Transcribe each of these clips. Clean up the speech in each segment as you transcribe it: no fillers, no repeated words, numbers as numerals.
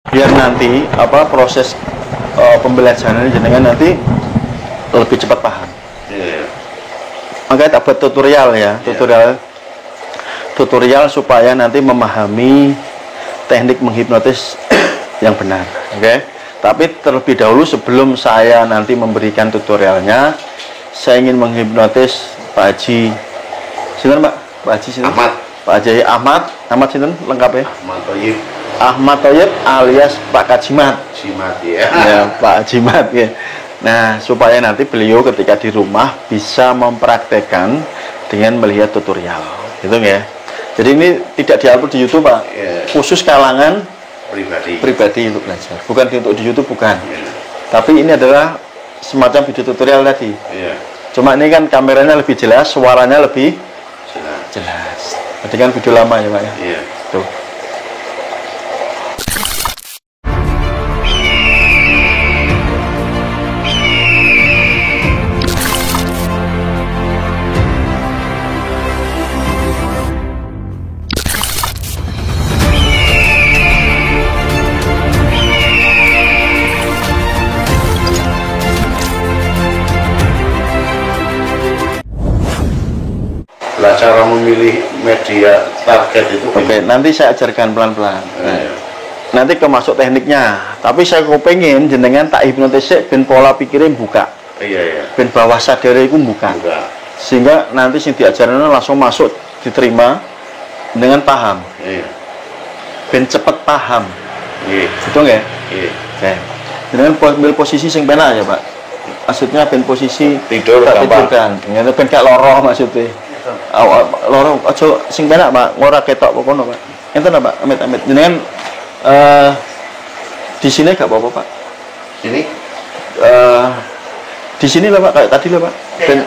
biar nanti proses pembelajaran jenengan nanti lebih cepat paham. Makanya tak buat tutorial ya, tutorial supaya nanti memahami teknik menghipnotis yang benar. Oke. Tapi terlebih dahulu sebelum saya nanti memberikan tutorialnya, saya ingin menghipnotis Pak Haji. Sinten, Pak? Pak Haji sinten? Ahmad. Pak Haji Ahmad sinten lengkapnya? Ahmad Thoyib. Ahmad Thoyib alias Pak Kajimat. Jimat ya. Ya, Pak Jimat ya. Nah, supaya nanti beliau ketika di rumah bisa mempraktekkan dengan melihat tutorial, gitu ya. Jadi ini tidak di-upload di YouTube, Pak. Ya. Khusus kalangan pribadi untuk belajar. Bukan untuk di YouTube, bukan. Ya. Tapi ini adalah semacam video tutorial tadi. Ya. Cuma ini kan kameranya lebih jelas, suaranya lebih jelas. Berarti kan video lama ya, Pak ya. Iya. Tuh. Lah cara memilih media target itu. Oke, nanti saya ajarkan pelan-pelan. Iya. Nanti kemasuk tekniknya. Tapi saya kepengen jenengan tak hipnotis ben pola pikirnya buka. Iya. Ben bawah sadar itu buka. Sehingga nanti sing diajarin langsung masuk, diterima dengan paham. Iya. Ben cepet paham. Iya. Betul nggak? Iya. Oke. Dengan ambil posisi sing penak ya, Pak. Maksudnya ben posisi Tidur gampang. kan. Ngene ben gak loro maksudnya. Loro aja sing penak, Pak. Ora ketok pokono, Pak. Enten Pak, amit-amit. Jenengan di sini gak apa-apa, Pak. Sini? Di sini lah, Pak, kayak tadi lah, Pak. Ben,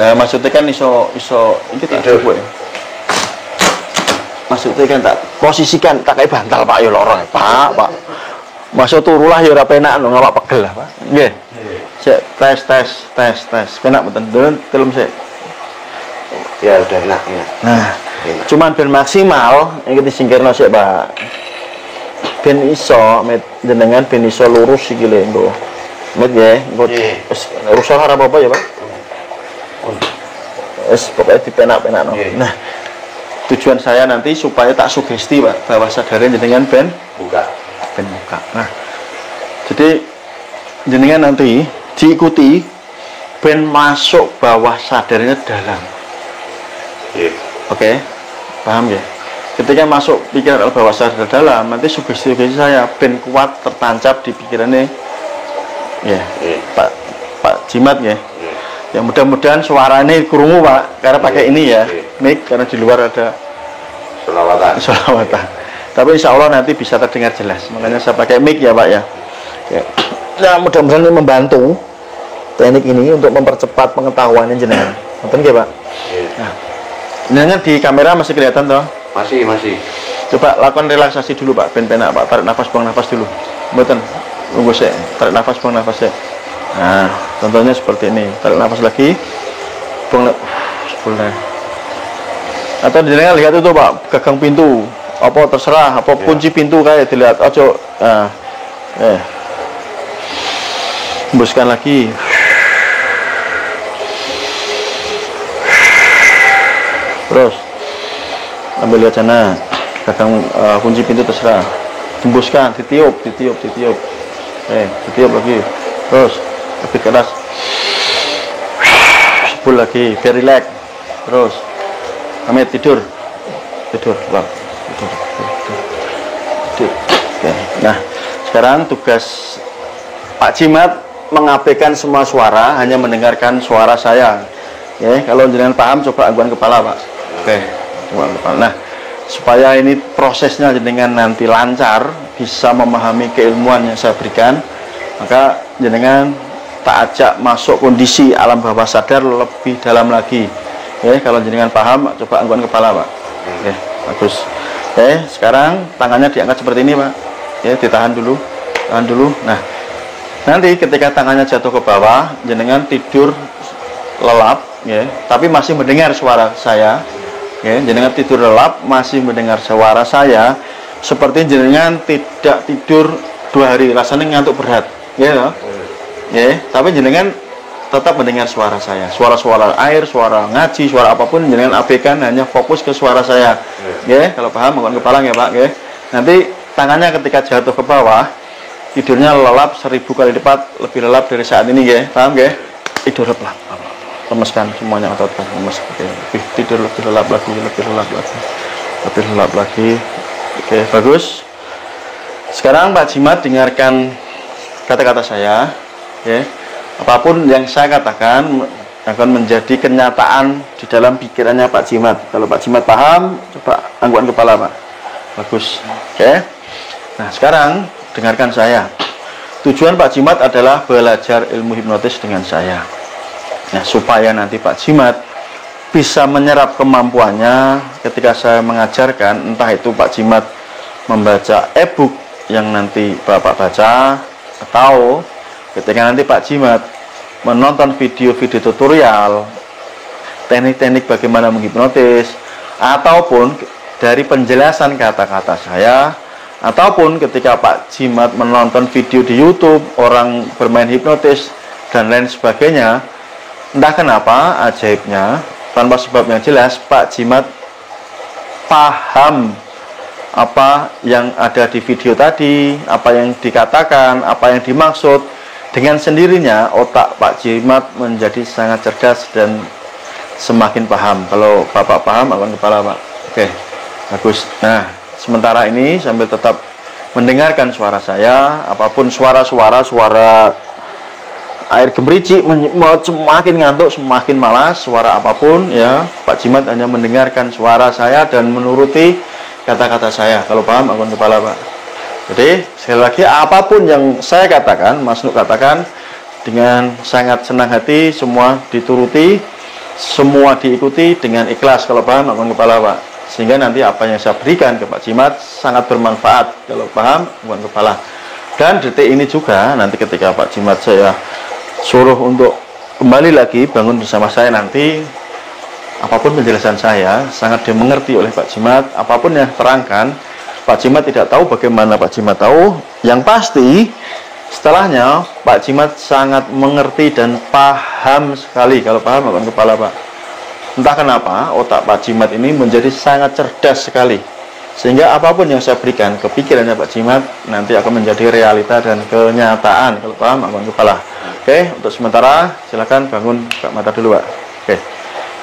nah, maksudnya kan iso ini tak coba ya. Maksudnya kan tak posisikan tak kayak bantal, Pak, ya lorong, Pak. Masuk turulah ya ora penak lho, ngawak pegel lah, Pak. Nggih. Sik tes. Penak mboten? Delem sik. Ya udah enak ya. Nah, cuman ben maksimal iki disingkirno sik, Pak. Ben iso jenengan ben iso lurus iki lho, engko. Met nggih, engko wis rusak ora apa-apa ya, Pak. Wis pokoke dipenak-penakno. Nah, tujuan saya nanti supaya tak sugesti, Pak, bahwa sadaran jenengan ben buka. Nah, jadi jenengan nanti diikuti ben masuk bawah sadarnya dalam. Oke, paham ya? Ketika masuk pikiran bawah sadar dalam, nanti sugesti saya ben kuat tertancap di pikirannya. Ya, Pak Jimat ya. Yang mudah-mudahan suaranya krungu, Pak, karena pakai ini ya, mic, karena di luar ada solawatan. Tapi insya Allah nanti bisa terdengar jelas. Makanya saya pakai mic ya, Pak ya. Nah, mudah-mudahan ini membantu teknik ini untuk mempercepat pengetahuannya jenengan. Betul nggih, Pak? Nah, jenengan di kamera masih kelihatan toh? Masih. Coba lakukan relaksasi dulu, Pak. Ben penak, Pak. Tarik nafas, buang nafas dulu. Mboten. Tunggu sik. Tarik nafas, buang nafas sik. Nah, contohnya seperti ini. Tarik nafas lagi. Buang nafas. Atau jenengan lihat itu, Pak, gagang pintu. Apa terserah, apa kunci pintu kayak dilihat. Ojo. Nah. Hembuskan lagi. Terus ambil lihat sana, gagang kunci pintu terserah. Hembuskan, ditiup. Ditiup lagi. Terus lebih keras. Sepul lagi, biar rileks. Terus, Amit tidur, Bang. Tidur. Oke. Nah, sekarang tugas Pak Jimat mengabaikan semua suara, hanya mendengarkan suara saya. Ya, kalau jenengan paham, coba angguan kepala, Pak. Oke, angguan kepala. Nah, supaya ini prosesnya jenengan nanti lancar, bisa memahami keilmuan yang saya berikan, maka jenengan tak ajak masuk kondisi alam bawah sadar lebih dalam lagi. Ya, kalau jenengan paham, coba angguan kepala, Pak. Oke, bagus. Oke, sekarang tangannya diangkat seperti ini, Pak. Ya, ditahan dulu, tahan dulu. Nah, nanti ketika tangannya jatuh ke bawah, jenengan tidur lelap, ya, tapi masih mendengar suara saya. Ya, jenengan tidur lelap, masih mendengar suara saya. seperti jenengan tidak tidur 2 hari, rasanya ngantuk berat, ya toh? Ya, tapi jenengan tetap mendengar suara saya, suara-suara air, suara ngaji, suara apapun jenengan abaikan, hanya fokus ke suara saya. Ya, kalau paham mohon kepala ya Pak, ya. Nanti tangannya ketika jatuh ke bawah, tidurnya lelap 1000 kali lipat lebih lelap dari saat ini, ya. Paham ya? Tidur lelap. Lemeskan semuanya ototkan, lemes. Oke, tidur lebih lelap lagi, lebih lelap lagi. Lebih lelap lagi. Oke, bagus. Sekarang Pak Jimat dengarkan kata-kata saya, ya. Apapun yang saya katakan akan menjadi kenyataan di dalam pikirannya Pak Jimat. Kalau Pak Jimat paham, coba anggukan kepala Pak. Bagus. Oke. Nah, sekarang dengarkan saya. Tujuan Pak Jimat adalah belajar ilmu hipnotis dengan saya. Nah, supaya nanti Pak Jimat bisa menyerap kemampuannya ketika saya mengajarkan, entah itu Pak Jimat membaca e-book yang nanti Bapak baca, atau ketika nanti Pak Jimat menonton video-video tutorial teknik-teknik bagaimana menghipnotis, ataupun dari penjelasan kata-kata saya, ataupun ketika Pak Jimat menonton video di YouTube orang bermain hipnotis dan lain sebagainya, entah kenapa ajaibnya tanpa sebab yang jelas Pak Jimat paham apa yang ada di video tadi, apa yang dikatakan, apa yang dimaksud. Dengan sendirinya otak Pak Jimat menjadi sangat cerdas dan semakin paham. Kalau Bapak paham, anggukan kepala Pak. Oke, bagus. Nah, sementara ini sambil tetap mendengarkan suara saya, apapun suara air gemericik, semakin ngantuk, semakin malas, suara apapun ya, Pak Jimat hanya mendengarkan suara saya dan menuruti kata-kata saya. Kalau paham, anggukan kepala Pak. Jadi sekali lagi, apapun yang saya katakan, Mas Nuk katakan dengan sangat senang hati, semua dituruti, semua diikuti dengan ikhlas. Kalau paham, anggukan kepala Pak. Sehingga nanti apa yang saya berikan ke Pak Jimat sangat bermanfaat. Kalau paham, anggukan kepala. Dan detik ini juga nanti ketika Pak Jimat saya suruh untuk kembali lagi bangun bersama saya, nanti apapun penjelasan saya sangat dimengerti oleh Pak Jimat. Apapun yang terangkan, Pak Jimat tidak tahu bagaimana Pak Jimat tahu. Yang pasti setelahnya Pak Jimat sangat mengerti dan paham sekali. Kalau paham, anggukan kepala Pak. Entah kenapa otak Pak Jimat ini menjadi sangat cerdas sekali, sehingga apapun yang saya berikan ke pikirannya Pak Jimat nanti akan menjadi realita dan kenyataan. Kalau paham, anggukan kepala. Oke, untuk sementara silakan bangun buka mata dulu Pak. Oke,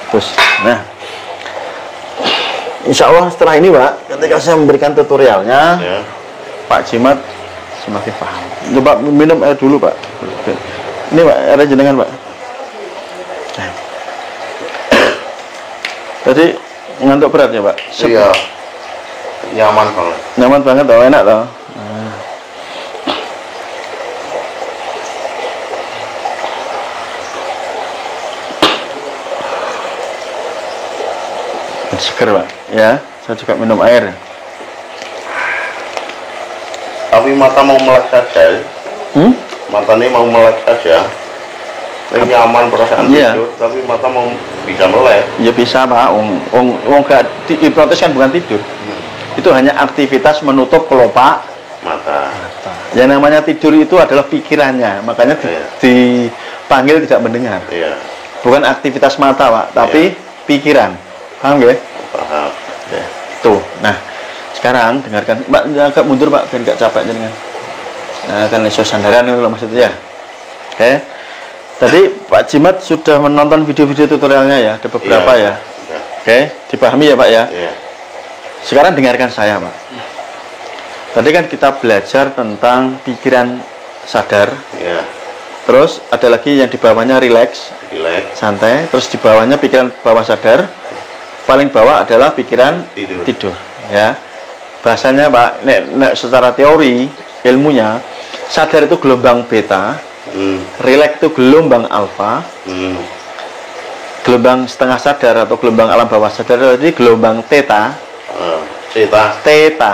terus. Nah, insya Allah setelah ini Pak, ketika saya memberikan tutorialnya, ya, Pak Jimat semakin paham. Coba minum air dulu Pak. Oke. Ini Pak, air jenengan Pak. Tadi ngantuk berat ya Pak? Iya, nyaman banget. Nyaman banget tau, enak tau. Seger Pak, ya. Saya juga minum air. Tapi mata mau melek saja. Mata ini mau melek saja. Ini nyaman perasaan tidur, tapi mata mau bisa melek. Ya bisa Pak. Gak hipnotis kan bukan tidur. Itu hanya aktivitas menutup kelopak mata. Yang namanya tidur itu adalah pikirannya, makanya dipanggil tidak mendengar. Bukan aktivitas mata Pak, tapi pikiran. Paham ya? Paham. Ya. Tuh. Nah, sekarang dengarkan. Mbak, agak mundur Pak, biar nggak capek jenengan. Nah, kan iso sandaran itu maksudnya ya. Oke. Tadi Pak Jimat sudah menonton video-video tutorialnya ya, ada beberapa ya. Oke, dipahami ya Pak ya. Sekarang dengarkan saya Pak. Tadi kan kita belajar tentang pikiran sadar. Terus ada lagi yang di bawahnya relax, santai. Terus di bawahnya pikiran bawah sadar. Paling bawah adalah pikiran tidur. Ya, bahasanya Pak, nek secara teori ilmunya, sadar itu gelombang beta, relax itu gelombang alfa, gelombang setengah sadar atau gelombang alam bawah sadar jadi gelombang theta. Theta.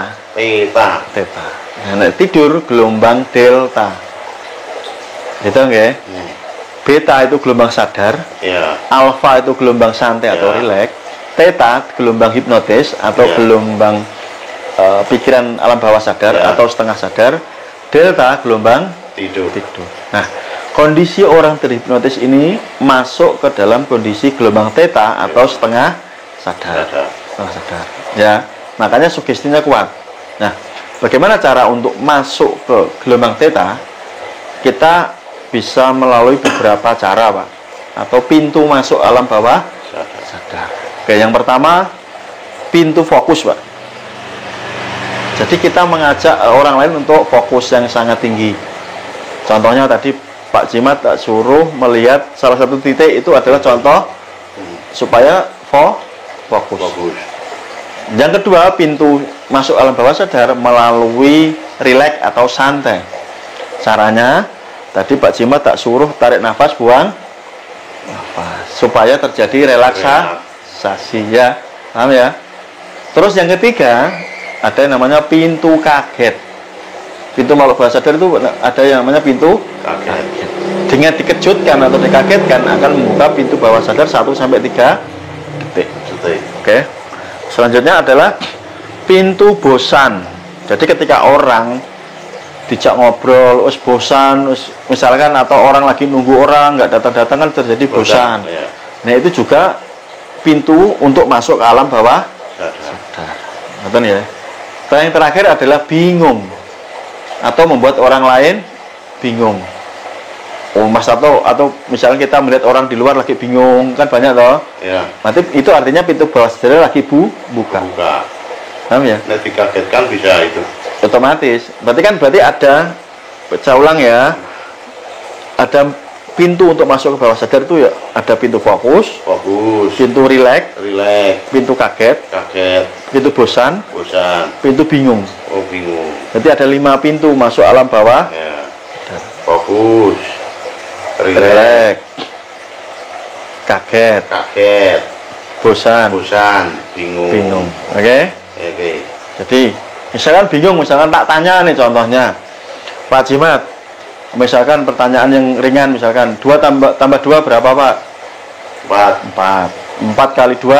Nah, tidur gelombang delta. Gitu nggih? Beta itu gelombang sadar, alfa itu gelombang santai atau relax. Theta gelombang hipnotis atau gelombang pikiran alam bawah sadar atau setengah sadar. Delta gelombang tidur. Nah, kondisi orang terhipnotis ini masuk ke dalam kondisi gelombang theta atau setengah sadar. Setengah sadar. Ya, makanya sugestinya kuat. Nah, bagaimana cara untuk masuk ke gelombang theta? Kita bisa melalui beberapa cara, Pak, atau pintu masuk alam bawah sadar. Oke, yang pertama pintu fokus, Pak. Jadi kita mengajak orang lain untuk fokus yang sangat tinggi. Contohnya tadi Pak Jimat tak suruh melihat salah satu titik, itu adalah contoh supaya fokus. Yang kedua, pintu masuk alam bawah sadar melalui rileks atau santai. Caranya tadi Pak Jimat tak suruh tarik nafas, buang nafas, supaya terjadi relaksasi, ya. Paham ya? Terus yang ketiga, ada yang namanya pintu kaget. Pintu makhluk bawah sadar itu ada yang namanya pintu kaget. Dengan dikejutkan atau dikagetkan akan membuka pintu bawah sadar 1-3 detik. Oke. Selanjutnya adalah pintu bosan. Jadi ketika orang dijak ngobrol, bosan, misalkan, atau orang lagi nunggu orang nggak datang-datang, kan terjadi bosan. Ya. Nah, itu juga pintu untuk masuk ke alam bawah sadar. Betul ya? Dan yang terakhir adalah bingung atau membuat orang lain bingung. Mas, atau misalnya kita melihat orang di luar lagi bingung, kan banyak toh. Ya. Nanti itu artinya pintu bawah sadar lagi buka. Paham ya? Nah, dikagetkan bisa itu. Otomatis. Berarti ada, saya ulang ya. Ada pintu untuk masuk ke bawah sadar itu ya, ada pintu fokus, pintu rileks, pintu kaget, pintu bosan, pintu bingung. Bingung. Jadi ada 5 pintu masuk alam bawah. Ya. Fokus, rileks, kaget, bosan, bingung. Oke? Jadi misalkan bingung, misalkan tak tanya nih contohnya, Pak Jimat, misalkan pertanyaan yang ringan, misalkan 2 tambah 2 berapa, Pak? 4 kali 2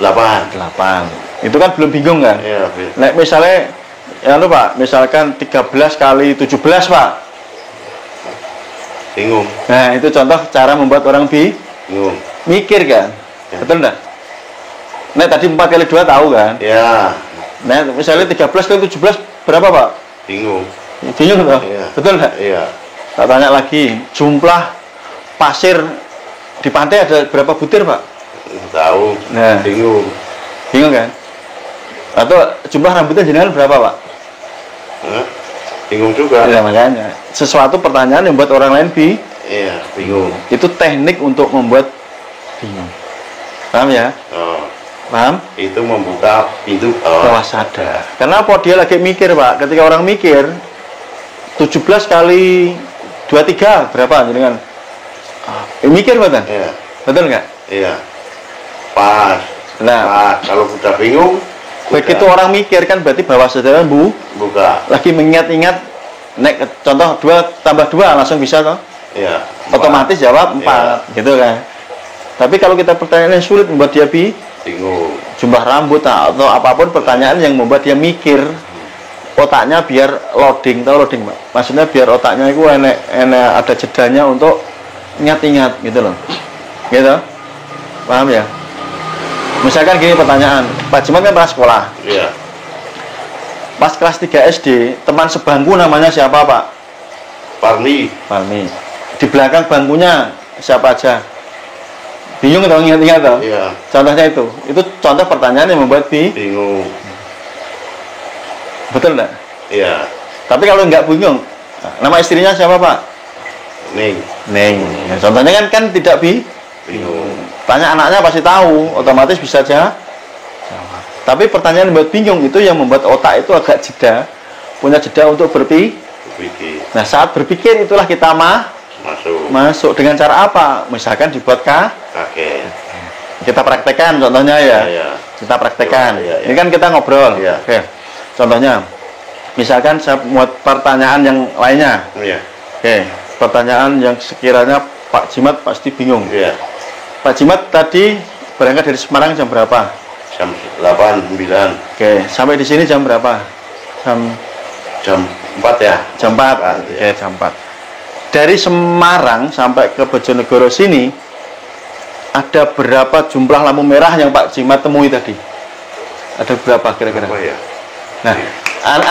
8. Itu kan belum bingung kan? Iya. Nah, misalnya ya lu, Pak, misalkan 13 kali 17, Pak. Bingung. Nah, itu contoh cara membuat orang bingung. Mikir kan? Ya. Betul enggak? Nah, tadi 4 kali 2 tahu kan? Ya. Nah, misalnya 13 kali 17 berapa, Pak? Bingung toh? Iya. Betul nggak? Iya. Tak tanya lagi, jumlah pasir di pantai ada berapa butir, Pak? Tahu. Nah, bingung kan? Atau jumlah rambutnya jenengan berapa, Pak? Bingung juga. Ya, makanya sesuatu pertanyaan yang membuat orang lain bingung. Itu teknik untuk membuat bingung. Paham ya? Paham? Itu membuka pintu bawah sadar. Kenapa dia lagi mikir, Pak? Ketika orang mikir 17 kali 23 berapa jenengan? Mikir, Pak? Iya. Betul nggak? Iya. Pas. Nah, kalau udah bingung, begitu orang mikir kan berarti bawah sadar buka. Lagi mengingat-ingat, contoh 2 tambah 2 langsung bisa toh? Iya. Otomatis jawab 4, gitu kan? Tapi kalau kita pertanyaan yang sulit membuat dia bingung, jumlah rambut atau apapun pertanyaan yang membuat dia mikir, otaknya biar loading, tahu loading, Pak? Maksudnya biar otaknya itu enak ada jedanya untuk ingat-ingat gitu loh. Gitu? Paham ya? Misalkan gini pertanyaan, Pak Jimat kan pernah sekolah. Iya. Pas kelas 3 SD, teman sebangku namanya siapa, Pak? Parmi. Di belakang bangkunya siapa aja? Bingung atau ingat-ingat toh? Iya. Contohnya itu contoh pertanyaan yang membuat bingung. Betul enggak? Iya. Tapi kalau nggak bingung, nama istrinya siapa, Pak? Neng. Ya, contohnya kan tidak bingung. Tanya anaknya pasti tahu, otomatis bisa aja jawab. Tapi pertanyaan yang membuat bingung itu yang membuat otak itu agak punya jeda untuk berpikir. Nah, saat berpikir itulah kita masuk dengan cara apa? Misalkan dibuat kaget. Kita praktekkan contohnya ya. Kita praktekkan. Ini kan kita ngobrol. Oke. Contohnya, misalkan saya buat pertanyaan yang lainnya. Oke. Pertanyaan yang sekiranya Pak Jimat pasti bingung. Pak Jimat tadi berangkat dari Semarang jam berapa? Jam 8, 9. Oke. Oke, sampai di sini jam berapa? Jam 4 ya? Jam 4. Oke, jam 4. Dari Semarang sampai ke Bojonegoro sini ada berapa jumlah lampu merah yang Pak Jimat temui tadi? Ada berapa kira-kira? Ya? Nah,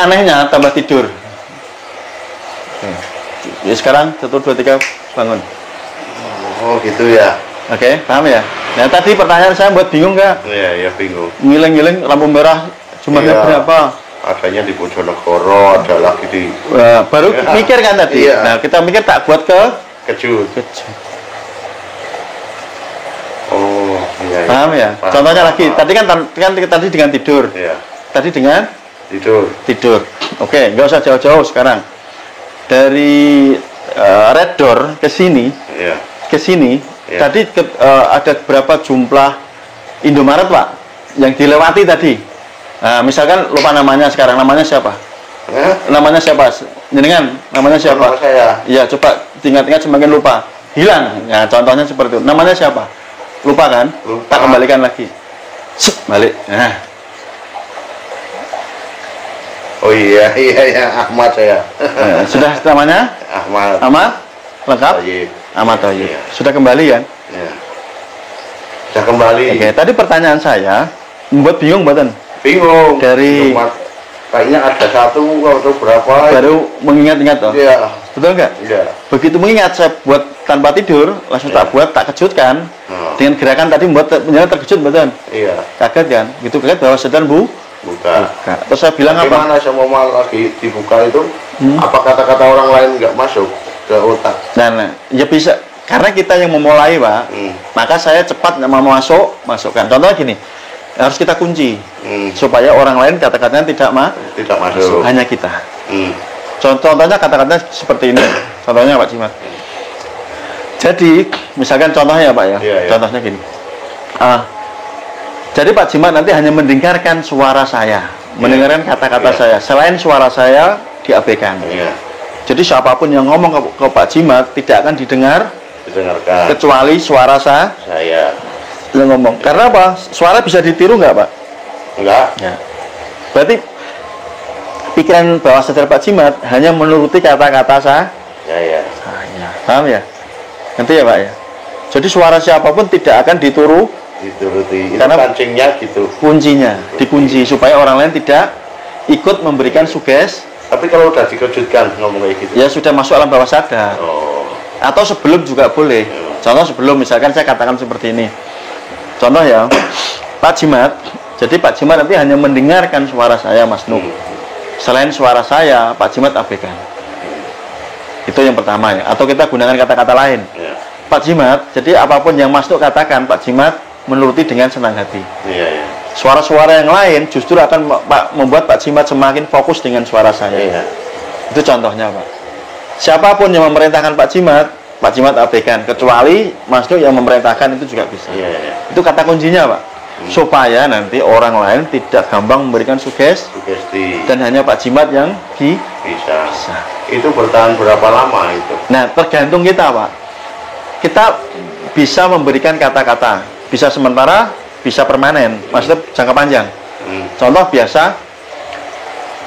anehnya tambah tidur. Oke. Ya, sekarang 1, 2, 3 bangun. Oh gitu ya. Oke, paham ya? Nah, tadi pertanyaan saya buat bingung nggak? Iya, bingung. Ngiling-ngiling lampu merah jumlahnya berapa? Adanya di Bojonegoro, ada lagi di... baru mikir kan tadi? Iya. Nah, kita mikir tak buat kejut. Oh, iya. Paham ya? Paham. Contohnya lagi, tadi kan tadi dengan tidur. Iya. Tadi dengan tidur. Oke, nggak usah jauh-jauh sekarang. Dari Red Door ke sini, iya. Ke sini, iya. Tadi ada berapa jumlah Indomaret, Pak, yang dilewati tadi? Nah, misalkan lupa namanya sekarang, namanya siapa? Namanya siapa? Jenengan, namanya siapa? Nama saya. Iya, coba ingat-ingat semakin lupa. Hilang. Ya, contohnya seperti itu. Namanya siapa? Lupa kan? Lupa. Tak kembalikan lagi. Balik. Nah. Oh iya, Ahmad saya. Sudah namanya? Ahmad? Lengkap? Tayyib. Ahmad Tayyib. Iya. Sudah kembali kan? Iya. Sudah kembali. Oke, tadi pertanyaan saya membuat bingung, Badan. Bingung. Dari kayaknya ada satu atau berapa? Baru mengingat-ingat toh? Iya. Betul nggak? Iya. Begitu mengingat, saya buat tanpa tidur, langsung tak buat, tak kejutkan. Dengan gerakan tadi membuat penjara terkejut, Badan. Iya. Kaget kan? Gitu kaget bahwa sedang buka. Terus saya bilang apa? Gimana saya mau lagi dibuka itu? Apa kata-kata orang lain nggak masuk ke otak? Nah, ya bisa. Karena kita yang memulai, Pak. Maka saya cepat mau masukkan. Contohnya gini, harus kita kunci supaya orang lain kata-katanya tidak masuk. Hanya kita. Contohnya kata-katanya seperti ini. Contohnya Pak Jimat. Jadi misalkan contohnya ya Pak ya. Iya. Contohnya gini. Jadi Pak Jimat nanti hanya mendengarkan suara saya, mendengarkan kata-kata saya. Selain suara saya diabaikan. Iya. Jadi siapapun yang ngomong ke Pak Jimat tidak akan didengarkan kecuali suara saya yang ngomong. Karena apa? Suara bisa ditiru nggak, Pak? Enggak. Ya. Berarti pikiran bawah sadar Pak Jimat hanya menuruti kata-kata saya. Paham ya? Nanti ya, Pak ya. Jadi suara siapapun tidak akan dituruti. Karena pancingnya gitu. Kuncinya dikunci supaya orang lain tidak ikut memberikan sugesti. Tapi kalau udah dikejutkan ngomong kayak gitu. Ya sudah masuk alam bawah sadar. Atau sebelum juga boleh. Contoh sebelum, misalkan saya katakan seperti ini. Contoh ya, Pak Jimat. Jadi Pak Jimat nanti hanya mendengarkan suara saya, Mas Nuk. Selain suara saya, Pak Jimat abaikan. Itu yang pertama ya. Atau kita gunakan kata-kata lain. Pak Jimat, jadi apapun yang Mas Nuk katakan, Pak Jimat menuruti dengan senang hati. Suara-suara yang lain justru akan membuat Pak Jimat semakin fokus dengan suara saya. Itu contohnya, Pak. Siapapun yang memerintahkan Pak Jimat abaikan, kecuali Mas Nuk yang memerintahkan itu juga bisa. Itu kata kuncinya, Pak. Supaya nanti orang lain tidak gampang memberikan sugesti dan hanya Pak Jimat yang bisa. Itu bertahan berapa lama itu? Nah, tergantung kita, Pak. Kita bisa memberikan kata-kata, bisa sementara, bisa permanen, maksudnya jangka panjang. Contoh biasa,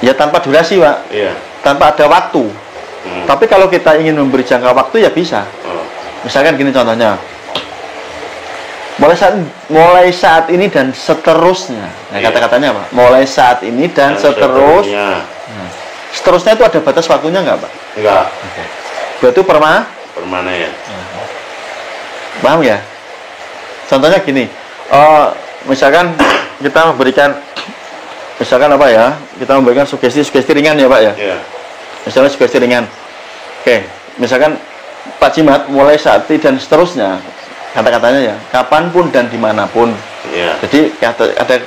ya tanpa durasi, Pak. Tanpa ada waktu. Tapi kalau kita ingin memberi jangka waktu ya bisa. Misalkan gini contohnya. Mulai saat ini dan seterusnya. Nah, kata-katanya apa? Mulai saat ini dan seterusnya. Seterusnya itu ada batas waktunya nggak, Pak? Enggak. Berarti permanen. Paham ya? Contohnya gini. Misalkan kita memberikan, misalkan apa ya? Kita memberikan sugesti ringan ya, Pak ya? Misalnya sugesti ringan. Oke, misalkan Pak Jimat mulai saat ini dan seterusnya, kata-katanya ya, kapanpun dan dimanapun. Jadi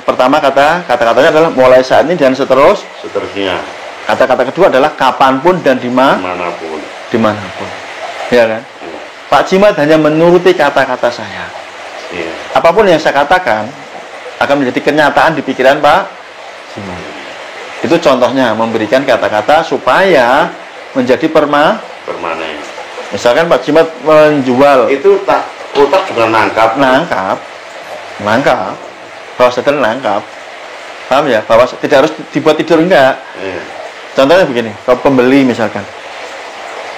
pertama kata-katanya adalah mulai saat ini dan seterusnya. Kata-kata kedua adalah kapanpun dan dimanapun. Ya kan? Pak Jimat hanya menuruti kata-kata saya. Apapun yang saya katakan akan menjadi kenyataan di pikiran Pak Jimat. Itu contohnya, memberikan kata-kata supaya menjadi permanen. Misalkan Pak Jimat menjual, itu otak juga nangkap. Bawah sadar nangkap. Paham ya? Bahwa tidak harus dibuat tidur, enggak. Iya. Contohnya begini, kalau pembeli misalkan,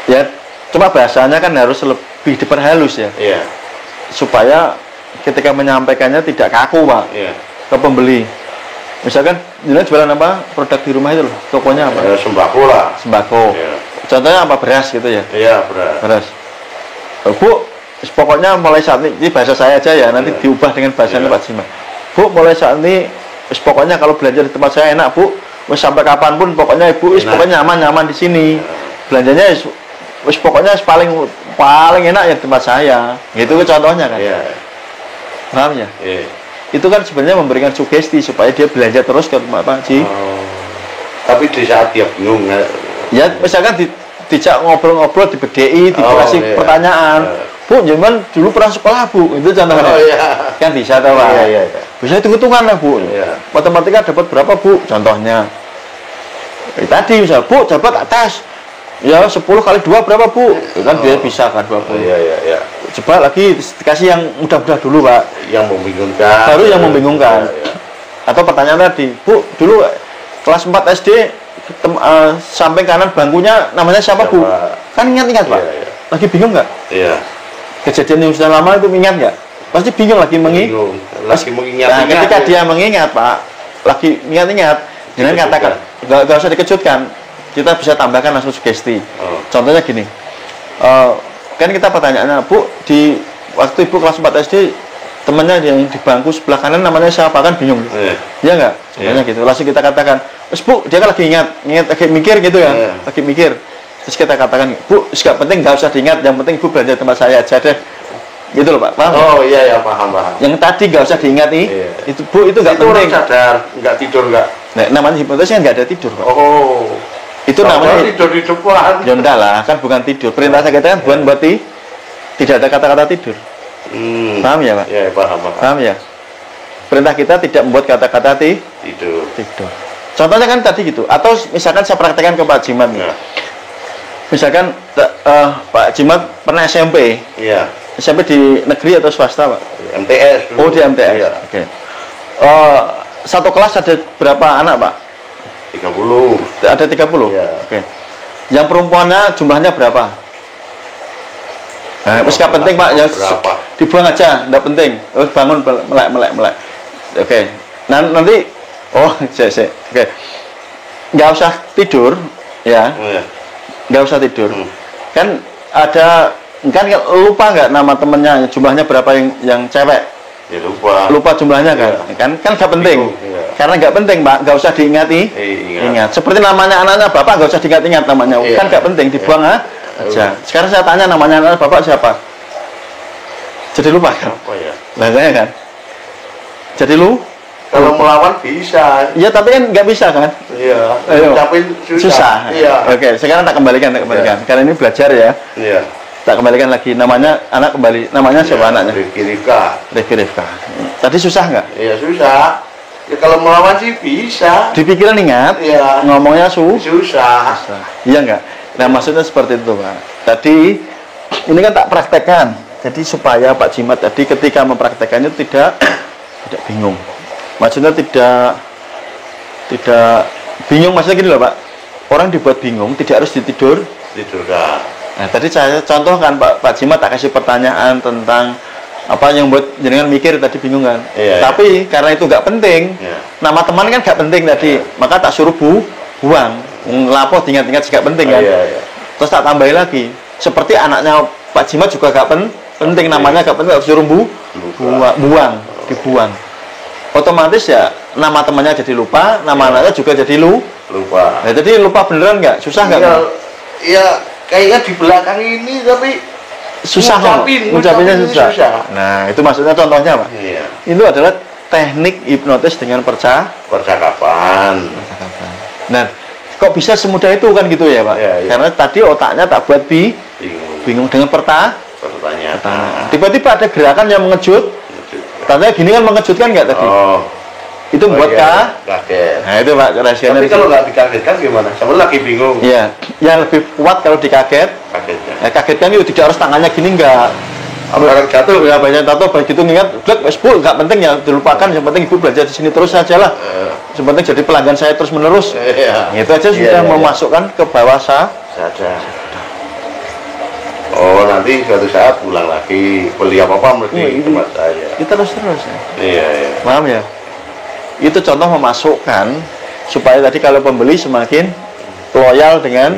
ya cuma bahasanya kan harus lebih diperhalus ya, supaya ketika menyampaikannya tidak kaku Pak, ke pembeli. Misalkan, ini jualan apa? Produk di rumah itu loh, tokonya apa? Sembako lah. Sembako. Contohnya apa? Beras gitu ya? Iya, beras. Bu, pokoknya mulai saat ini bahasa saya aja ya, nanti diubah dengan bahasanya Pak Jimat. Bu, mulai saat ini, pokoknya kalau belanja di tempat saya enak Bu. Sampai kapanpun pokoknya ibu pokoknya nyaman di sini. Belanjanya pokoknya paling enak ya tempat saya. Gitu contohnya kan. Paham ya? Itu kan sebenarnya memberikan sugesti supaya dia belanja terus ke tempat Pak Haji. Tapi di saat dia bingung ya misalkan dijak ngobrol-ngobrol, dibedei, dikasih pertanyaan. Bu, jangan dulu pernah sekolah Bu, itu contohnya. Kan bisa tahu Pak. Bisa hitung-hitungan lah Bu. Matematika dapat berapa Bu? Contohnya. Tadi misal Bu dapat atas. Ya 10 kali 2 berapa Bu? Kan dia bisa kan 20. Coba lagi dikasih yang mudah-mudah dulu Pak. Yang membingungkan. Baru yang membingungkan. Atau pertanyaan tadi, Bu, dulu kelas 4 SD samping kanan bangkunya namanya siapa Bu? Kan ingat-ingat Pak. Lagi bingung nggak? Kejadian yang sudah lama itu ingat nggak? Pasti bingung lagi mengingat. Nah, ketika dia mengingat Pak, lagi ingat-ingat, jangan katakan, nggak usah dikejutkan. Kita bisa tambahkan langsung sugesti. Contohnya gini, kan kita pertanyaannya, Bu, di waktu Ibu kelas 4 SD, temannya yang di bangku sebelah kanan namanya siapa? Kan bingung. Iya nggak? Contohnya gitu. Langsung kita katakan, Bu, dia kan lagi ingat lagi mikir gitu ya, lagi mikir. Terus kita katakan, Bu, nggak penting, nggak usah diingat, yang penting Ibu belanja tempat saya aja deh. Gitu loh Pak, paham? Oh iya, paham. Yang tadi nggak usah diingat nih, itu Bu, itu nggak penting. Orang sadar, nggak tidur nggak? Nah, namanya hipnotis kan nggak ada tidur Pak. Oh. Itu namanya tidur di depan. Ya enggak lah, kan bukan tidur. Perintah saya kan bukan berarti tidak ada kata-kata tidur. Paham ya Pak? Iya, paham. Paham ya? Perintah kita tidak membuat kata-kata tidur. Contohnya kan tadi gitu. Atau misalkan saya praktekkan ke Pak Jimat. Misalkan Pak Jimat pernah SMP. Iya. SMP di negeri atau swasta Pak? MTS dulu. Oh di MTS. Iya. Oke. Satu kelas ada berapa anak Pak? 30. Ada 30? Iya. Oke. Yang perempuannya jumlahnya berapa? Nah, nggak penting Pak, ya dibuang aja, nggak penting. Bangun melek. Oke. Nanti, oke. Nggak usah tidur, ya. Nggak usah tidur. Kan ada, kan lupa nggak nama temennya, jumlahnya berapa yang cewek? Ya lupa. Lupa jumlahnya kan nggak penting. Karena nggak penting Pak, nggak usah diingati. Ingat. Seperti namanya anaknya Bapak nggak usah diingat-ingat namanya. Kan nggak penting, dibuang aja. Sekarang saya tanya namanya anak Bapak siapa? Jadi lupa kan? Apa ya? Bahasanya kan? Jadi kalau melawan bisa. Iya, tapi kan nggak bisa kan? Iya. Ucapin susah. Iya. Oke, sekarang tak kembalikan. Karena ini belajar ya. Iya. Tak kembalikan lagi namanya anak kembali. Namanya siapa anaknya? Rifki Rifka. Tadi susah nggak? Iya, susah. Ya kalau melawan sih bisa. Dipikiran ingat. Iya. Ngomongnya susah. Iya nggak? Nah, maksudnya seperti itu Pak. Tadi ini kan tak praktekkan. Jadi supaya Pak Jimat tadi ketika mempraktekannya tidak bingung. Maksudnya tidak bingung, maksudnya gini loh Pak. Orang dibuat bingung tidak harus ditidurkan. Nah, tadi saya contohkan Pak Jimat tak kasih pertanyaan tentang apa yang buat jenengan mikir tadi bingung kan. Tapi karena itu nggak penting. Nama teman kan nggak penting tadi. Maka tak suruh buang. Ngelapo ingat-ingat nggak penting kan. Terus tak tambahin lagi. Seperti anaknya Pak Jimat juga nggak penting, namanya nggak penting, tak suruh dibuang. Otomatis ya nama temannya jadi lupa, nama anaknya juga jadi lupa. Nah, jadi lupa beneran nggak? Susah nggak? Iya, kayaknya di belakang ini tapi susah ngucapinnya susah. Nah, itu maksudnya contohnya Pak. Iya. Itu adalah teknik hipnotis dengan percakapan. Nah, kok bisa semudah itu kan gitu ya Pak? Iya. Karena tadi otaknya tak buat bingung dengan pertanyaan. Tiba-tiba ada gerakan yang mengejut. Tandanya gini kan mengejutkan nggak tadi? Itu buat kaget. Nah itu Pak rahasianya. Tapi kalau nggak dikagetkan gimana? Sama lagi bingung. Iya, yang lebih kuat kalau dikagetkan itu tidak harus tangannya gini nggak. Apalagi jatuh. Ya banyak jatuh, begitu ngingat, wes Bu, nggak penting ya, dilupakan. Yang penting Ibu belajar di sini terus saja lah. Yang penting jadi pelanggan saya terus menerus. Itu aja sudah memasukkan ke bawah sadar. Oh, nanti suatu saat pulang lagi beli apa-apa mesti tempat saya. Kita terus ya. Iya. Paham ya? Itu contoh memasukkan supaya tadi kalau pembeli semakin loyal dengan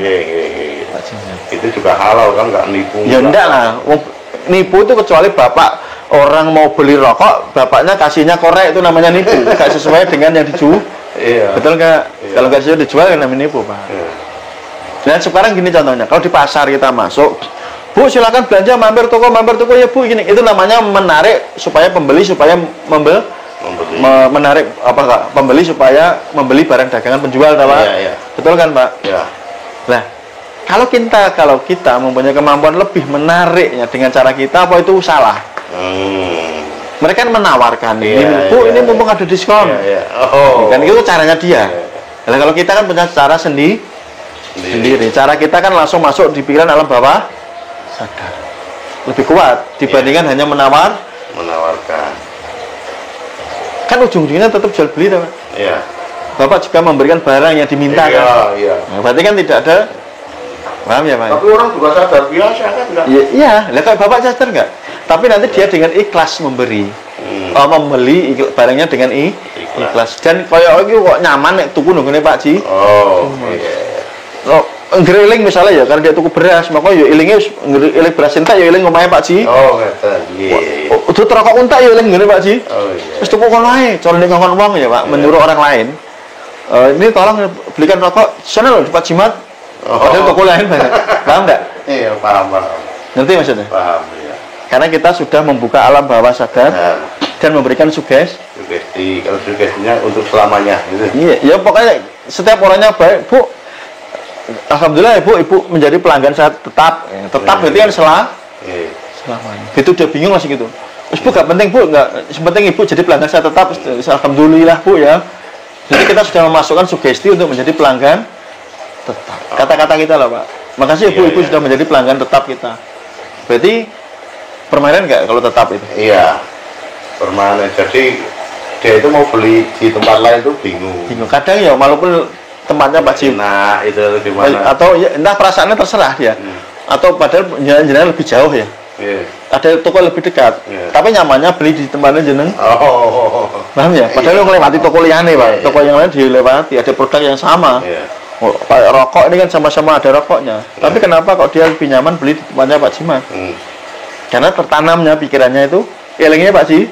itu juga halal kan, nggak nipu. Ya enggak lah, nipu itu kecuali bapak orang mau beli rokok, bapaknya kasihnya korek, itu namanya nipu. Nggak sesuai dengan yang dijual. Iya. Betul nggak? Iya. Kalau nggak sesuai dijual kan namanya nipu, Pak. Iya. Dan sekarang gini contohnya, kalau di pasar kita masuk, Bu silakan belanja, mampir toko ya Bu, gini, itu namanya menarik supaya pembeli menarik pembeli supaya membeli barang dagangan penjual, Pak. Iya. Betul kan, Pak? Iya. Nah, kalau kita mempunyai kemampuan lebih menariknya dengan cara kita, apa itu salah? Mereka menawarkan Bu, ini mumpung ada diskon. Kan itu caranya dia. Nah, kalau kita kan punya cara sendiri. Cara kita kan langsung masuk di pikiran alam bawah sadar. Lebih kuat dibandingkan hanya menawarkan. Kan ujung-ujungnya tetap jual beli, Pak. Iya. Bapak juga memberikan barang yang diminta kan? Iya. Nah, berarti kan tidak ada. Paham ya, Pak? Tapi orang juga sadar biasa kan enggak? Iya. Lah kalau Bapak sadar enggak? Tapi nanti dia dengan ikhlas memberi. Membeli barangnya dengan ikhlas. Dan koyo iki kok nyaman nek tuku nggone Pak Ji. Iya. Ngeriling misalnya ya, karena dia tuku beras, maka ya ilingnya iling beras entek ya iling omahe Pak Ji. Oh, ngeten. Iya. Udah rokok entek ya iling ngene Pak Ji. Oh iya. Wis tuku kono ae, cara nek ngomong wong ya, Pak, menyuruh orang lain. Ini tolong belikan rokok sana loh di Pak Jimat. Padahal toko lain banyak. Paham enggak? Iya, paham. Ngerti maksudnya? Paham, ya. Karena kita sudah membuka alam bawah sadar dan memberikan sugesti. Kalau sugestinya untuk selamanya gitu. Iya, ya pokoknya setiap orangnya baik, Bu. Alhamdulillah Ibu menjadi pelanggan saya tetap berarti kan selamanya. Itu dia bingung masih gitu. Bu gak penting Bu, penting Ibu jadi pelanggan saya tetap. Alhamdulillah Bu ya. Jadi kita sudah memasukkan sugesti untuk menjadi pelanggan tetap. Kata-kata kita lah Pak. Makasih Ibu sudah menjadi pelanggan tetap kita. Berarti permanen nggak kalau tetap itu? Iya, permanen. Jadi dia itu mau beli di tempat lain tuh bingung. Kadang ya walaupun tempatnya Pak Jim. Nah, itu gimana? Atau ya, entah perasaannya terserah dia. Atau padahal jalan-jalan lebih jauh ya. Ada toko lebih dekat. Tapi nyamannya beli di tempatnya jeneng. Paham ya? Padahal melewati toko liane, Pak. Toko yang lain dilewati, ada produk yang sama. Kayak rokok ini kan sama-sama ada rokoknya. Tapi kenapa kok dia lebih nyaman beli di tempatnya Pak Jimat? Karena tertanamnya pikirannya itu elingnya Pak Ji.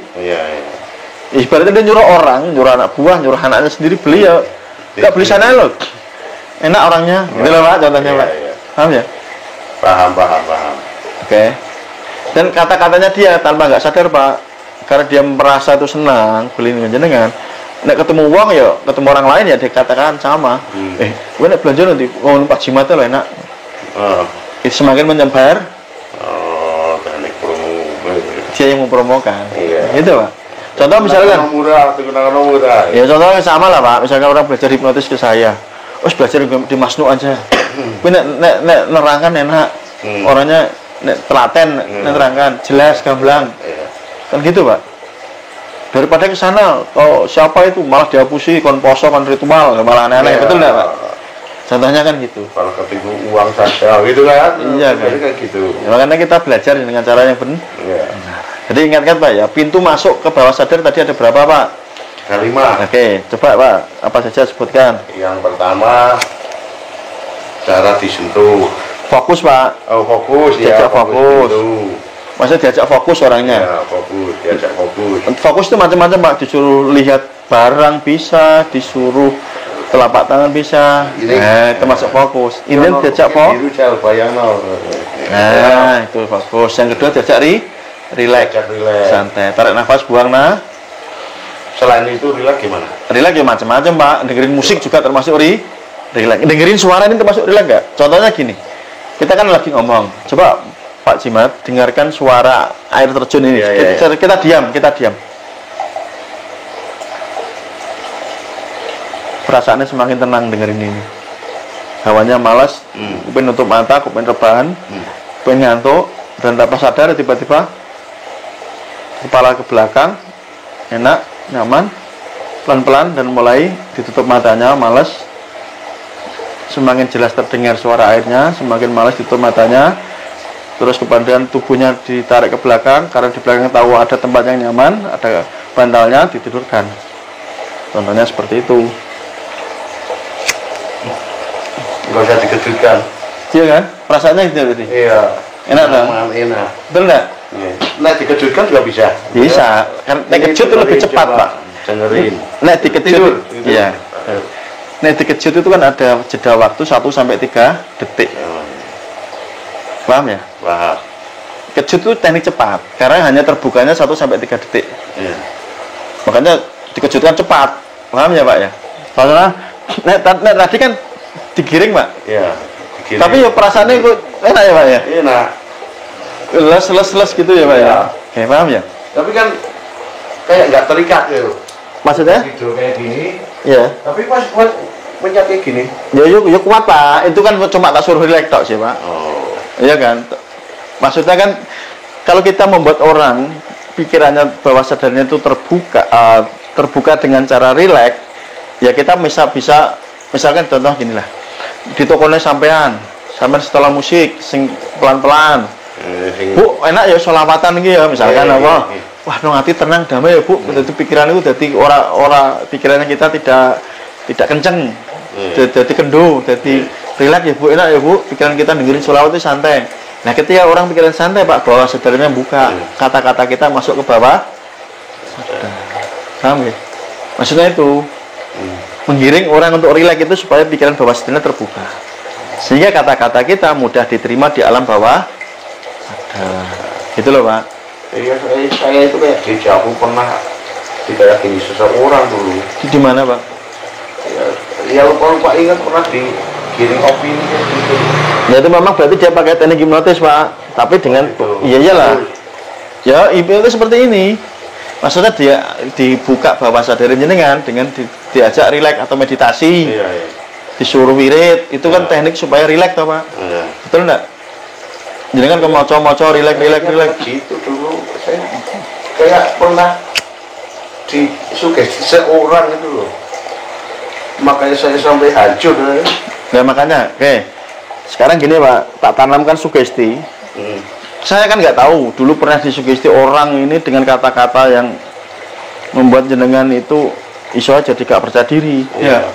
Ibaratnya dia nyuruh orang, nyuruh anak buah, nyuruh anaknya sendiri beli ya. Enggak beli sana loh. Enak orangnya. Gitu loh Pak contohnya Pak. Paham ya? Paham. Oke. Dan kata-katanya dia tanpa nggak sadar Pak, karena dia merasa itu senang beli dengan jenengan. Nek ketemu uang ya, ketemu orang lain ya dikatakan sama. Gue nek belanja nanti ngomong Pak Jimat lo enak. Itu semakin menyebar. Teknik promo. Dia yang mempromokan. Gitu Pak. Contoh misalkan murah. Ya contohnya sama lah Pak. Misalkan orang belajar hipnotis ke saya, belajar di Masnu aja. Gue nek nerangkan enak. Orangnya nek telaten, nerangkan jelas gamblang. Kan gitu Pak. Daripada ke sana, siapa itu malah dihapusi kon poso kon ritual, malah aneh-aneh. Betul enggak Pak? Contohnya kan gitu. Kalau ketipu uang saja gitu kan. Iya kan. Kayak gitu. Ya, makanya kita belajar dengan cara yang benar. Jadi ingatkan Pak ya, pintu masuk ke bawah sadar tadi ada berapa Pak? 5. Oke, coba Pak, apa saja sebutkan. Yang pertama, cara disentuh. Fokus Pak. Fokus ya. Fokus. Maksudnya diajak fokus orangnya. Ya, diajak fokus. Fokus itu macam-macam Pak, disuruh lihat barang bisa, disuruh telapak tangan bisa. Termasuk fokus. Ini diajak fokus. Nah, itu fokus. Yang kedua diajak relax. Santai. Tarik nafas, buang Selain itu relax gimana? Relax ya macam-macam Pak. Dengerin musik juga termasuk relax. Dengerin suara ini termasuk relax nggak? Contohnya gini. Kita kan lagi ngomong. Coba Pak Jimat dengarkan suara air terjun ini. Kita diam. Perasaannya semakin tenang dengerin ini. Hawanya malas, kuping nutup mata, kuping rebahan, kuping ngantuk, dan tanpa sadar tiba-tiba kepala ke belakang, enak, nyaman, pelan-pelan dan mulai ditutup matanya, malas. Semakin jelas terdengar suara airnya, semakin malas ditutup matanya. Terus kemudian tubuhnya ditarik ke belakang, karena di belakang tahu ada tempat yang nyaman, ada bantalnya, ditidurkan. Contohnya seperti itu. Nggak usah dikejutkan. Iya kan? Perasaannya gitu berarti? Iya. Enak kan? Enak. Betul nggak? Iya. Nah, dikejutkan juga bisa. Bisa. Kan dikejut itu lebih cepat, Pak. Dengerin. Nek dikejut. Iya. Nek dikejut itu kan ada jeda waktu 1 sampai 3 detik. Paham ya? Paham. Kejut itu teknik cepat, karena hanya terbukanya 1 sampai 3 detik. Iya. Makanya dikejutkan cepat. Paham ya, Pak ya? Soalnya nek tadi kan digiring, Pak. Iya. Tapi ya perasaannya kok enak ya, Pak ya? Enak. Les gitu ya, Pak ya? Oke, paham ya? Tapi kan kayak nggak terikat gitu. Maksudnya? Tidur kayak gini. Iya. Tapi pas mencet kayak gini. Ya kuat, Pak. Itu kan cuma tak suruh relax tok sih, Pak. Oh. Iya kan? Maksudnya kan kalau kita membuat orang pikirannya bawah sadarnya itu terbuka dengan cara relax, ya kita bisa misalkan contoh gini lah. Di tokonya sampean setelah musik sing pelan-pelan. Bu, enak ya sholawatan iki ya misalkan apa. Wah, nang ati tenang damai ya, Bu. Dadi pikiran itu dadi ora pikirannya kita tidak kenceng. Jadi kendo, jadi relax ya, Bu, enak ya, Bu. Pikiran kita dengerin sholawat itu santai. Nah, ketika orang pikiran santai, Pak, bawah sadarnya buka, kata-kata kita masuk ke bawah sadar. Paham ya? Maksudnya itu menggiring orang untuk relax itu supaya pikiran bawah sadarnya terbuka, sehingga kata-kata kita mudah diterima di alam bawah sadar. Gitu loh, Pak. Iya, saya itu kayak deja vu pernah dikayakini seseorang dulu. Di mana, Pak? Ya lupa ingat pernah digiring opini kayak gitu. Ya itu memang berarti dia pakai teknik hipnotis, Pak. Tapi dengan iyalah. Ya, hipnotis seperti ini. Maksudnya dia dibuka bawah sadar jenengan dengan diajak rileks atau meditasi. Iya. Disuruh wirid, itu kan teknik supaya rileks toh, Pak. Iya. Betul enggak? Jenengan ke moco rileks. Gitu dulu saya kayak pernah disugesti seorang itu loh. Makanya saya sampai hancur. Nah, makanya, oke. Sekarang gini, Pak, tak tanamkan sugesti. Saya kan nggak tahu, dulu pernah disugesti orang ini dengan kata-kata yang membuat jenengan itu iso aja tidak percaya diri. Iya.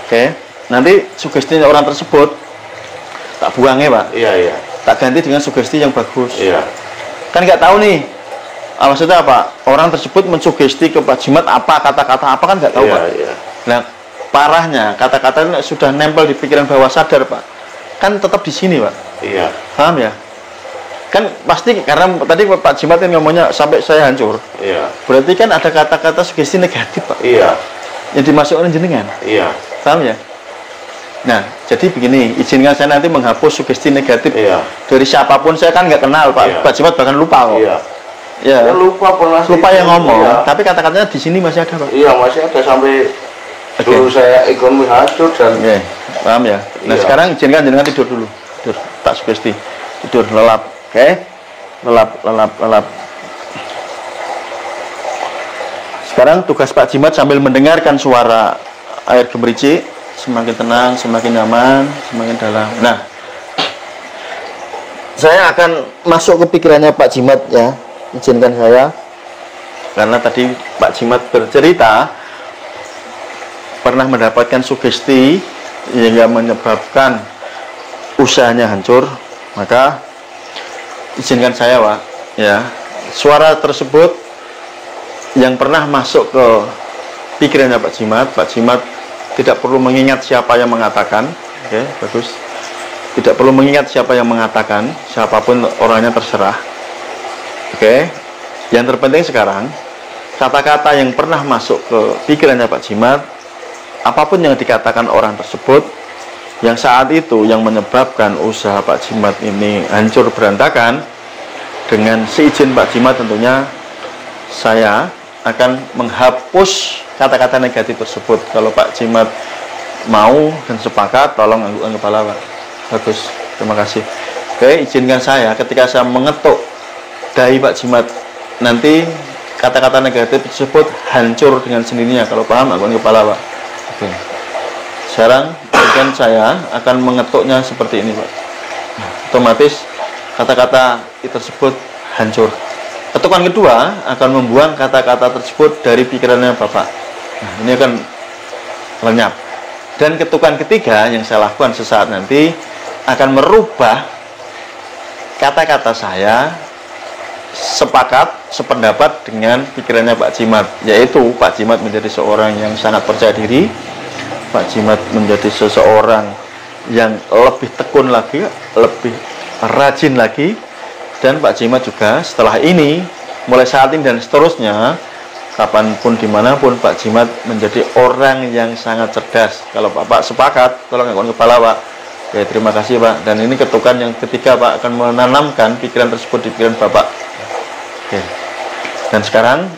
Oke. Nanti sugestinya orang tersebut tak buangnya, Pak. Iya. Tak ganti dengan sugesti yang bagus. Iya. Kan nggak tahu nih. Maksudnya apa? Orang tersebut mensugesti ke Pak Jimat apa, kata-kata apa kan nggak tahu, Pak. Iya. Nah, parahnya kata-kata sudah nempel di pikiran bawah sadar, Pak. Kan tetap di sini, Pak. Iya. Paham ya? Kan pasti karena tadi Pak Jimat kan ngomongnya sampai saya hancur. Iya. Berarti kan ada kata-kata sugesti negatif, Pak. Iya. Yang dimasukkan jenengan. Iya. Paham ya? Nah, jadi begini, izinkan saya nanti menghapus sugesti negatif dari siapapun. Saya kan nggak kenal, Pak. Iya. Pak Jimat bahkan lupa kok. Iya. Ya. Saya lupa yang ngomong. Iya. Tapi kata-katanya di sini masih ada, Pak. Iya, masih ada sampai dulu saya ekonomi hancur dan. Paham ya? Nah, sekarang izinkan jenengan tidur dulu. Tidur, tak sugesti. Tidur lelap, oke? Lelap. Sekarang tugas Pak Jimat sambil mendengarkan suara air gemericik, semakin tenang, semakin nyaman, semakin dalam. Nah, saya akan masuk ke pikirannya Pak Jimat ya. Izinkan saya. Karena tadi Pak Jimat bercerita pernah mendapatkan sugesti yang menyebabkan usahanya hancur, maka izinkan saya, Pak, ya. Suara tersebut yang pernah masuk ke pikirannya Pak Jimat tidak perlu mengingat siapa yang mengatakan, oke, bagus. Tidak perlu mengingat siapa yang mengatakan, siapapun orangnya terserah. Oke. Yang terpenting sekarang kata-kata yang pernah masuk ke pikirannya Pak Jimat, apapun yang dikatakan orang tersebut, yang saat itu yang menyebabkan usaha Pak Jimat ini hancur berantakan, dengan seizin Pak Jimat tentunya saya akan menghapus kata-kata negatif tersebut. Kalau Pak Jimat mau dan sepakat, tolong anggukkan kepala, Pak. Bagus, terima kasih. Oke, izinkan saya ketika saya mengetuk dahi Pak Jimat nanti kata-kata negatif tersebut hancur dengan sendirinya. Kalau paham aguan kepala Pak. Oke. Sekarang kemudian saya akan mengetuknya seperti ini Pak. Otomatis kata-kata tersebut hancur. Ketukan kedua akan membuang kata-kata tersebut dari pikirannya Bapak. Nah, ini akan lenyap. Dan ketukan ketiga yang saya lakukan sesaat nanti akan merubah kata-kata saya sependapat dengan pikirannya Pak Jimat, yaitu Pak Jimat menjadi seorang yang sangat percaya diri, Pak Jimat menjadi seseorang yang lebih tekun lagi, lebih rajin lagi, dan Pak Jimat juga setelah ini, mulai saat ini dan seterusnya, kapanpun dimanapun Pak Jimat menjadi orang yang sangat cerdas. Kalau Bapak sepakat, tolong ngakon kepala Pak. Oke, terima kasih Pak. Dan ini ketukan yang ketiga Pak, akan menanamkan pikiran tersebut di pikiran Bapak. Oke. Dan sekarang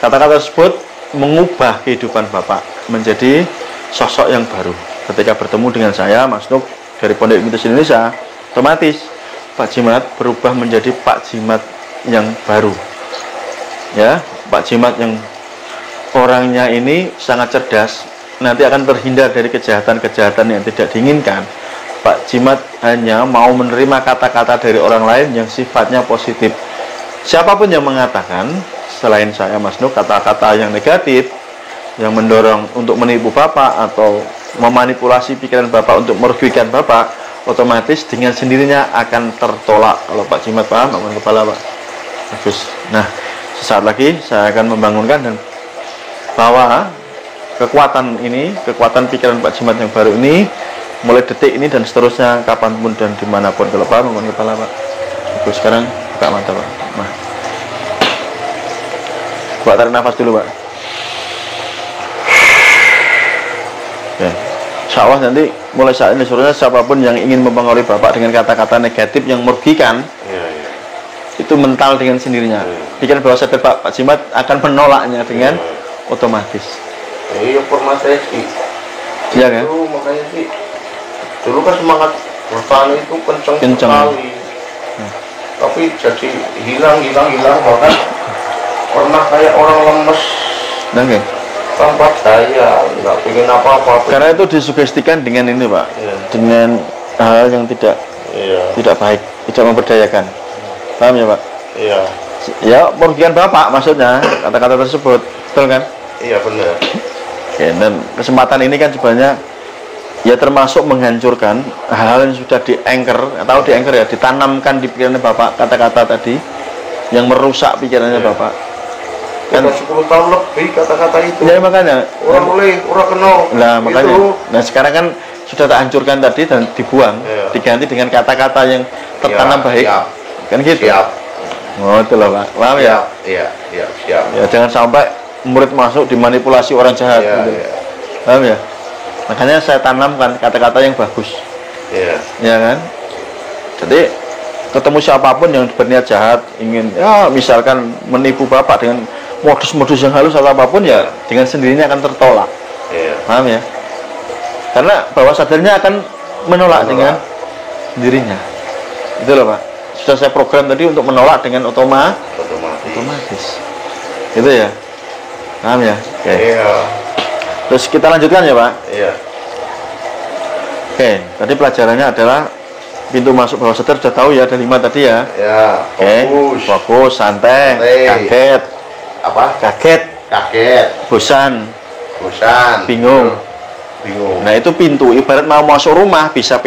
kata-kata tersebut mengubah kehidupan Bapak menjadi sosok yang baru. Ketika bertemu dengan saya, Mas Nuk dari Pondok Mitos Indonesia, otomatis Pak Jimat berubah menjadi Pak Jimat yang baru. Ya, Pak Jimat yang orangnya ini sangat cerdas, nanti akan terhindar dari kejahatan-kejahatan yang tidak diinginkan. Pak Jimat hanya mau menerima kata-kata dari orang lain yang sifatnya positif. Siapapun yang mengatakan selain saya Mas Nuk kata-kata yang negatif, yang mendorong untuk menipu Bapak atau memanipulasi pikiran Bapak untuk merugikan Bapak, otomatis dengan sendirinya akan tertolak. Kalau Pak Jimat paham, bangun kepala Pak. Bagus. Nah, sesaat lagi saya akan membangunkan dan bahwa kekuatan ini, kekuatan pikiran Pak Jimat yang baru ini, mulai detik ini dan seterusnya, kapanpun dan dimanapun. Kalau paham, bangun kepala Pak. Bagus. Sekarang buka mata Pak. Nah, buat tarik nafas dulu Pak. Ya. Insya Allah nanti mulai saat ini seterusnya siapapun yang ingin mempengaruhi Bapak dengan kata-kata negatif yang merugikan, itu mental dengan sendirinya. Pikiran bawah sadar Pak Jimat akan menolaknya dengan otomatis. Iya, permasalahan sih. Iya kan? Itu makanya sih. Dulu kan semangat bertahan itu kenceng sekali. Tapi jadi hilang bahkan pernah kayak orang lemes. Oke. Tanpa daya, nggak pengen apa-apa. Karena itu disugestikan dengan ini Pak, dengan hal yang tidak baik, tidak memberdayakan. Paham ya Pak? Iya. Ya, merugikan Bapak maksudnya kata-kata tersebut, betul kan? Iya benar. Oke, dan kesempatan ini kan sebenarnya ya termasuk menghancurkan hal-hal yang sudah ditanamkan di pikirannya Bapak, kata-kata tadi yang merusak pikirannya Bapak. Kan 10 tahun lebih kata-kata itu. Ya makanya orang kenal. Nah, makanya. Itu. Nah, sekarang kan sudah tak hancurkan tadi dan dibuang, diganti dengan kata-kata yang tertanam baik. Siap. Kan gitu. Siap. Oh, itu loh Pak. Paham ya? Iya, siap. Ya, jangan sampai murid masuk dimanipulasi orang jahat gitu. Iya. Paham ya? Makanya saya tanamkan kata-kata yang bagus. Iya. Ya kan? Jadi ketemu siapapun yang berniat jahat, ingin ya misalkan menipu Bapak dengan modus-modus yang halus atau apapun, ya dengan sendirinya akan tertolak. Paham ya? Karena bawah sadarnya akan menolak dengan sendirinya. Itu loh Pak. Sudah saya program tadi untuk menolak dengan otomatis. Itu ya. Paham ya? Oke. Iya. Terus kita lanjutkan ya Pak. Iya. Oke, tadi pelajarannya adalah pintu masuk bawah sadar, sudah tahu ya, ada 5 tadi ya. Ya. Fokus, santai, kaget. Apa? Kaget. Bosan. Bingung. Nah, itu pintu. Ibarat mau masuk rumah, bisa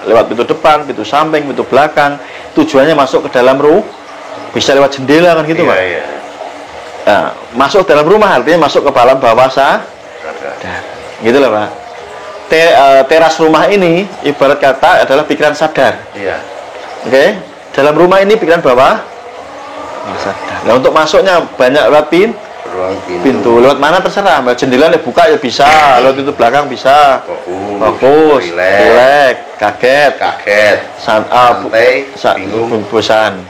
lewat pintu depan, pintu samping, pintu belakang. Tujuannya masuk ke dalam rumah, bisa lewat jendela kan gitu Pak. Iya. Nah, masuk dalam rumah artinya masuk ke dalam bawah sadar. Gitu loh Pak. Teras rumah ini ibarat kata adalah pikiran sadar. Iya. Oke. Dalam rumah ini pikiran bawah sadar. Nah, untuk masuknya banyak lewat pintu. Lewat mana terserah. Jendela buka ya bisa, lewat pintu belakang bisa. Fokus, relax, kaget, santai, bosan.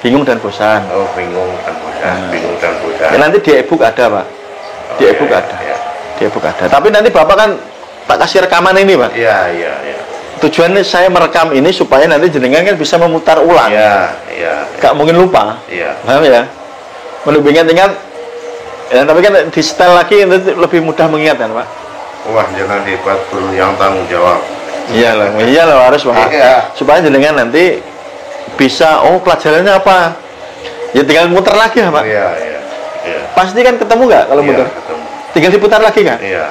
Bingung dan bosan. Oh, bingung dan bosan. Ya, nanti di e-book ada Pak. Di e-book ada. Di e-book ada. Tapi nanti Bapak kan tak kasih rekaman ini Pak. Iya. Tujuannya saya merekam ini supaya nanti jenengan kan bisa memutar ulang. Iya. Gak mungkin lupa. Iya. Paham ya? Menurut ingat-ingat, ya, tapi kan di setel lagi itu lebih mudah mengingat kan Pak? Wah, jangan hebat, guru yang tanggung jawab. Iyalah harus Pak. Iya. Supaya jenengan nanti bisa, oh pelajarannya apa? Ya tinggal muter lagi ya Pak. Iya. Pasti kan ketemu nggak kalau muter? Ketemu. Tinggal diputar lagi kan? Iya.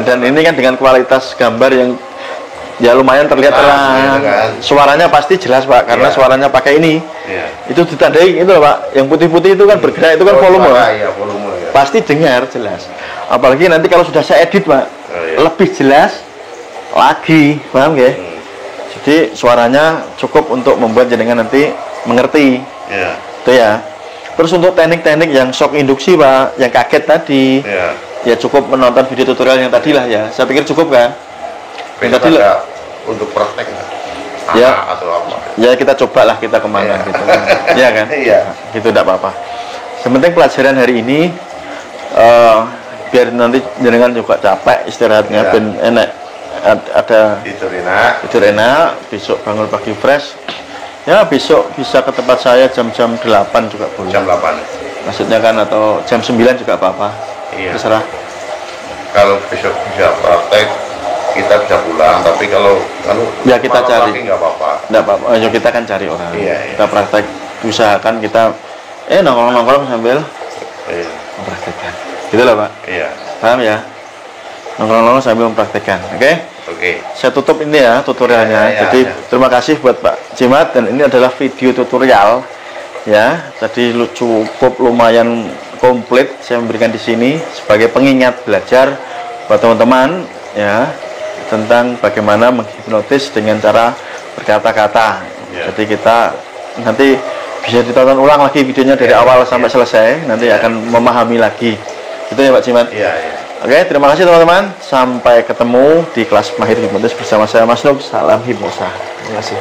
Dan ini kan dengan kualitas gambar yang ya lumayan terlihat terang. Kan? Suaranya pasti jelas Pak, karena suaranya pakai ini. Iya. Itu ditandai itu loh Pak, yang putih-putih itu kan bergerak, itu kan volume. Iya, volume ya. Pasti dengar jelas. Apalagi nanti kalau sudah saya edit Pak, lebih jelas lagi, paham ya? Jadi suaranya cukup untuk membuat jenengan nanti mengerti. Iya. Itu ya. Terus untuk teknik-teknik yang shock induksi Pak, yang kaget tadi, ya cukup menonton video tutorial yang tadi lah ya. Saya pikir cukup kan? Yang tadi lah untuk praktek ya, atau apa? Ya kita cobalah kita kemana gitu. Iya kan? Iya. Gitu tidak apa-apa. Sementing pelajaran hari ini biar nanti jenengan juga capek istirahatnya, ben enak. Ada tidur enak, besok bangun pagi fresh. Ya besok bisa ke tempat saya jam-jam 8 juga boleh. Jam 8. Maksudnya kan, atau jam 9 juga apa-apa. Iya. Terserah. Kalau besok bisa praktek, kita bisa pulang. Tapi kalau ya kita cari. Nggak apa-apa. Nggak apa-apa. Ya kita kan cari orang. Iya. Kita praktek, usahakan kita nongkrong-nongkrong sambil mempraktekkan. Gitu loh Pak. Iya. Paham ya? Nongkrong-nongkrong sambil mempraktekkan. Oke? Oke. Saya tutup ini ya tutorialnya. Jadi terima kasih buat Pak Jimat, dan ini adalah video tutorial ya. Tadi cukup lumayan komplit saya memberikan di sini sebagai pengingat belajar buat teman-teman ya, tentang bagaimana menghipnotis dengan cara berkata-kata. Jadi kita nanti bisa ditonton ulang lagi videonya dari awal sampai selesai, nanti akan memahami lagi. Itu ya Pak Jimat. Iya. Oke, terima kasih teman-teman. Sampai ketemu di kelas Mahir Hipnotis bersama saya Mas Nuk. Salam hipnosa. Terima kasih.